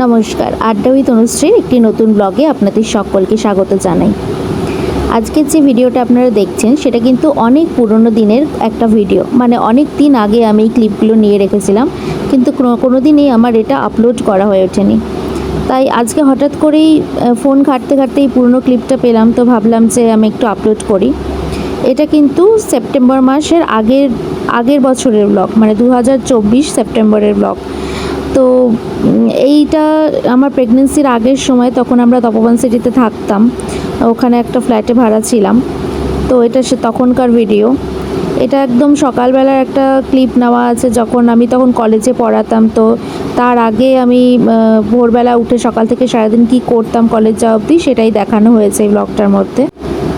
নমস্কার, আড্ডা উইথ অনুশ্রীর একটি নতুন ব্লগে আপনাদের সকলকে স্বাগত জানাই। আজকের যে ভিডিওটা আপনারা দেখছেন সেটা কিন্তু অনেক পুরনো দিনের একটা ভিডিও, মানে অনেক দিন আগে আমি এই ক্লিপগুলো নিয়ে রেখেছিলাম, কিন্তু কোনো দিনই আমার এটা আপলোড করা হয়ে ওঠেনি। তাই আজকে হঠাৎ করেই ফোন ঘাঁটতে ঘাঁটতে এই পুরনো ক্লিপটা পেলাম, তো ভাবলাম যে আমি একটু আপলোড করি। এটা কিন্তু সেপ্টেম্বর মাসের আগের বছরের ব্লগ, মানে 2024 সেপ্টেম্বরের ব্লগ। তো এইটা আমার প্রেগনেন্সির আগের সময়, তখন আমরা তপোবন সিটিতে থাকতাম, ওখানে একটা ফ্ল্যাটে ভাড়া ছিলাম। তো এটা তখনকার ভিডিও। এটা একদম সকালবেলার একটা ক্লিপ নেওয়া আছে, যখন আমি তখন কলেজে পড়াতাম। তো তার আগে আমি ভোরবেলা উঠে সকাল থেকে সারাদিন কি করতাম কলেজ যাওয়া অবধি, সেটাই দেখানো হয়েছে এই ব্লগটার মধ্যে।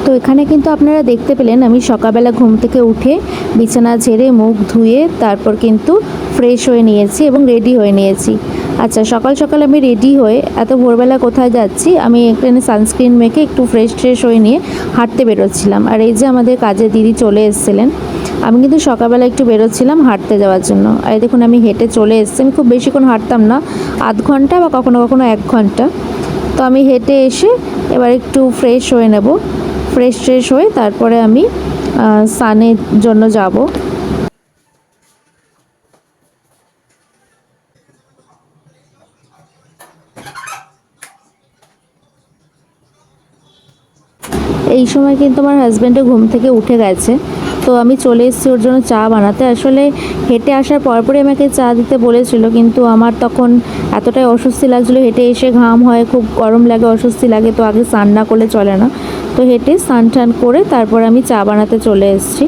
তো এখানে কিন্তু আপনারা দেখতে পেলেন আমি সকালবেলা ঘুম থেকে উঠে বিছানা ঝেড়ে মুখ ধুয়ে তারপর কিন্তু ফ্রেশ হয়ে নিয়েছি এবং রেডি হয়ে নিয়েছি। আচ্ছা, সকাল সকাল আমি রেডি হয়ে এত ভোরবেলা কোথায় যাচ্ছি, আমি এখানে সানস্ক্রিন মেখে একটু ফ্রেশ হয়ে নিয়ে হাঁটতে বেরোচ্ছিলাম। আর এই যে আমাদের কাজের দিদি চলে এসেছিলেন। আমি কিন্তু সকালবেলা একটু বেরোচ্ছিলাম হাঁটতে যাওয়ার জন্য। আর দেখুন আমি হেঁটে চলে এসেছি। আমি খুব বেশিক্ষণ হাঁটতাম না, আধ ঘন্টা বা কখনো কখনো 1 ঘন্টা। তো আমি হেঁটে এসে এবার একটু ফ্রেশ হয়ে নেব। ফ্রেশ হয়ে তারপরে আমি স্নানের জন্য যাব। এই সময় কিন্তু আমার হাজব্যান্ডও ঘুম থেকে উঠে গেছে। তো আমি চলে এসেছি ওর জন্য চা বানাতে। আসলে হেঁটে আসার পরপরই আমাকে চা দিতে বলেছিল, কিন্তু আমার তখন এতটাই অস্বস্তি লাগছিলো, হেঁটে এসে ঘাম হয়, খুব গরম লাগে, অস্বস্তি লাগে, তো আগে স্নান না করলে চলে না। তো হেঁটে স্নান টান করে তারপর আমি চা বানাতে চলে এসেছি।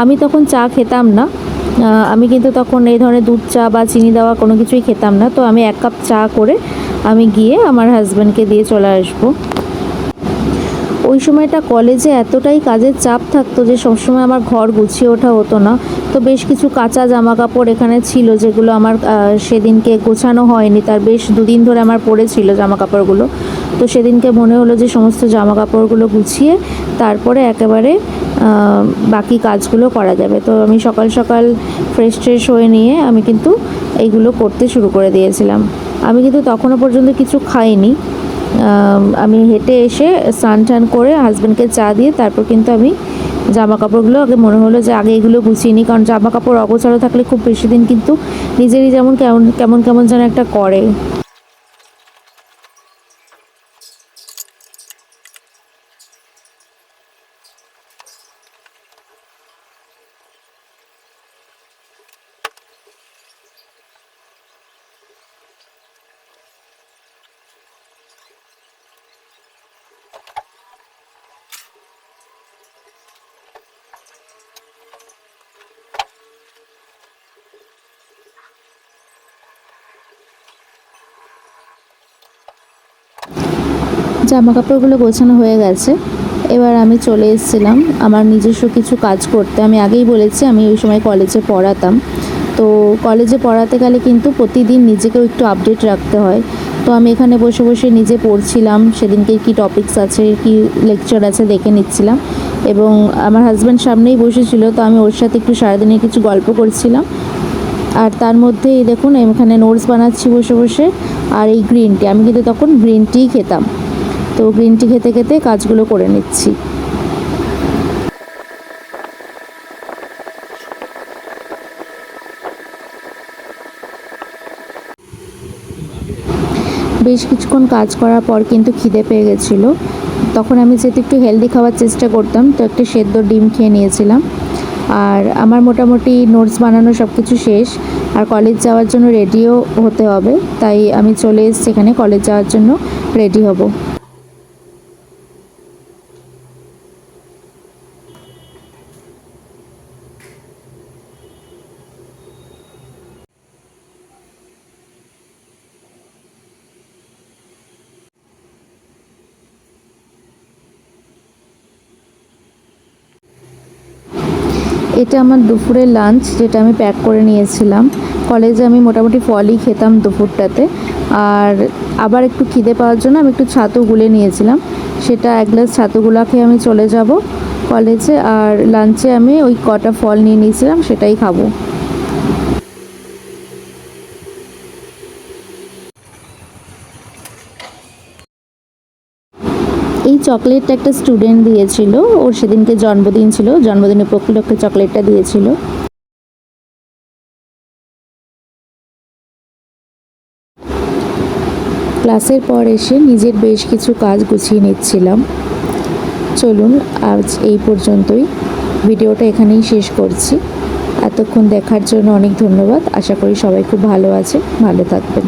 আমি তখন চা খেতাম না, আমি কিন্তু তখন এই ধরনের দুধ চা বা চিনি দেওয়া কোনো কিছুই খেতাম না। তো আমি 1 কাপ চা করে আমি গিয়ে আমার হাজব্যান্ডকে দিয়ে চলে আসবো। ওই সময়টা কলেজে এতটাই কাজের চাপ থাকতো যে সবসময় আমার ঘর গুছিয়ে ওঠা হতো না। তো বেশ কিছু কাঁচা জামা কাপড় এখানে ছিল, যেগুলো আমার সেদিনকে গোছানো হয়নি। তার বেশ 2 দিন ধরে আমার পড়েছিল জামা কাপড়গুলো। তো সেদিনকে মনে হলো যে সমস্ত জামা কাপড়গুলো গুছিয়ে তারপরে একেবারে বাকি কাজগুলো করা যাবে। তো আমি সকাল সকাল ফ্রেশ হয়ে নিয়ে আমি কিন্তু এইগুলো করতে শুরু করে দিয়েছিলাম। আমি কিন্তু তখনও পর্যন্ত কিছু খাইনি। আমি হেঁটে এসে স্নান টান করে হাজব্যান্ডকে চা দিয়ে তারপর কিন্তু আমি জামা কাপড়গুলো আগে মনে হলো যে আগে এগুলো গুছিয়ে নিই, কারণ জামা কাপড় অগোছালো থাকলে খুব বেশি দিন কিন্তু নিজেরই যেমন কেমন যেন একটা করে। জামা কাপড়গুলো গোছানো হয়ে গেছে। এবার আমি চলে এসেছিলাম আমার নিজস্ব কিছু কাজ করতে। আমি আগেই বলেছি আমি ওই সময় কলেজে পড়াতাম। তো কলেজে পড়াতে গেলে কিন্তু প্রতিদিন নিজেকেও একটু আপডেট রাখতে হয়। তো আমি এখানে বসে বসে নিজে পড়ছিলাম, সেদিনকে কি টপিকস আছে, কি লেকচার আছে দেখে নিচ্ছিলাম। এবং আমার হাজব্যান্ড সামনেই বসেছিল, তো আমি ওর সাথে একটু সারাদিনে কিছু গল্প করছিলাম। আর তার মধ্যেই দেখুন এখানে নোটস বানাচ্ছি বসে বসে। আর এই গ্রিন টি, আমি কিন্তু তখন গ্রিন টিই খেতাম। তো গ্রিন টি খেতে খেতে কাজগুলো করে নিচ্ছি। বেশ কিছুক্ষণ কাজ করার পর কিন্তু খিদে পেয়ে গেছিলো। তখন আমি যেহেতু একটু হেলদি খাওয়ার চেষ্টা করতাম, তো একটা সেদ্ধ ডিম খেয়ে নিয়েছিলাম। আর আমার মোটামুটি নোটস বানানো সব কিছু শেষ, আর কলেজ যাওয়ার জন্য রেডিও হতে হবে। তাই আমি চলে এসেছি এখানে কলেজ যাওয়ার জন্য রেডি হব। এটা আমার দুপুরের লাঞ্চ, যেটা আমি প্যাক করে নিয়েছিলাম। কলেজে আমি মোটামুটি ফলই খেতাম দুপুরটাতে। আর আবার একটু খিদে পাওয়ার জন্য আমি একটু ছাতু গুলে নিয়েছিলাম, সেটা 1 গ্লাস ছাতু গুলা খেয়ে আমি চলে যাব কলেজে। আর লাঞ্চে আমি ওই কটা ফল নিয়ে নিয়েছিলাম, সেটাই খাবো। এই চকলেটটা একটা স্টুডেন্ট দিয়েছিল, ওর সেদিনকে জন্মদিন ছিল, জন্মদিন উপলক্ষে চকলেটটা দিয়েছিল। ক্লাসের পর এসে নিজের বেশ কিছু কাজ গুছিয়ে নিচ্ছিলাম। চলুন আজ এই পর্যন্তই, ভিডিওটা এখানেই শেষ করছি। এতক্ষণ দেখার জন্য অনেক ধন্যবাদ। আশা করি সবাই খুব ভালো আছে, ভালো থাকবেন।